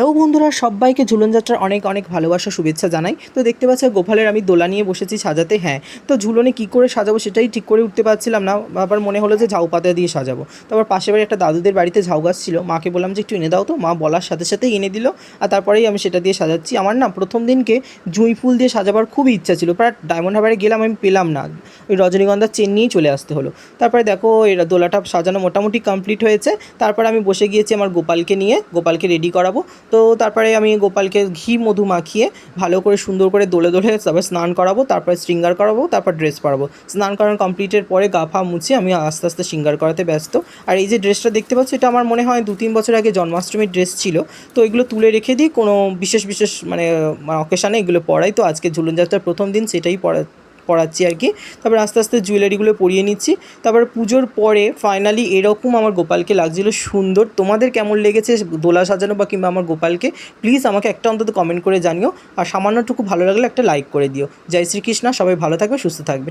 Hello বন্ধুরা, সবাইকে ঝুলন যাত্রার অনেক অনেক ভালোবাসা শুভেচ্ছা জানাই। তো দেখতে পাচ্ছ গোপালের আমি দোলা নিয়ে বসেছি সাজাতে। হ্যাঁ, তো ঝুলনে কী করে সাজাবো সেটাই ঠিক করে উঠতে পারছিলাম না। আবার মনে হলো যে ঝাউ পাতা দিয়ে সাজাবো। তারপর পাশের বাড়ি একটা দাদুদের বাড়িতে ঝাউ গাছ ছিল, মাকে বললাম যে একটু এনে দাও। তো মা বলার সাথে সাথেই এনে দিল, আর তারপরেই আমি সেটা দিয়ে সাজাচ্ছি। আমার না প্রথম দিনকে জুঁই ফুল দিয়ে সাজাবার খুবই ইচ্ছা ছিল, বাট ডায়মন্ড হারবারে গেলাম, আমি পেলাম না, ওই রজনীগন্ধার চেন নিয়েই চলে আসতে হলো। তারপরে দেখো এই দোলাটা সাজানো মোটামুটি কমপ্লিট হয়েছে। তারপর আমি বসে গিয়েছি আমার গোপালকে নিয়ে, গোপালকে রেডি করাবো। তো তারপরে আমি গোপালকে ঘি মধু মাখিয়ে ভালো করে সুন্দর করে দোলে দোলে তারপর স্নান করাবো, তারপরে শৃঙ্গার করাবো, তারপর ড্রেস পরাবো। স্নান করানো কমপ্লিটের পরে গা ফা মুছে আমি আস্তে আস্তে শৃঙ্গার করাতে ব্যস্ত। আর এই যে ড্রেসটা দেখতে পাচ্ছ, এটা আমার মনে হয় 2-3 বছর আগে জন্মাষ্টমীর ড্রেস ছিল। তো এগুলো তুলে রেখে দিই, কোনো বিশেষ বিশেষ অকেশানে এগুলো পরাই। তো আজকে ঝুলন যাত্রার প্রথম দিন, সেটাই পড়াচ্ছি আর কি। তারপর আস্তে আস্তে জুয়েলারিগুলো পরিয়ে নিচ্ছি। তারপর পুজোর পরে ফাইনালি এরকম আমার গোপালকে লাগছিলো সুন্দর। তোমাদের কেমন লেগেছে দোলা সাজানো বা কিংবা আমার গোপালকে, প্লিজ আমাকে একটা অন্তত কমেন্ট করে জানিও। আর সামান্যটুকু ভালো লাগলে একটা লাইক করে দিও। জয় শ্রীকৃষ্ণ, সবাই ভালো থাকবে, সুস্থ থাকবে।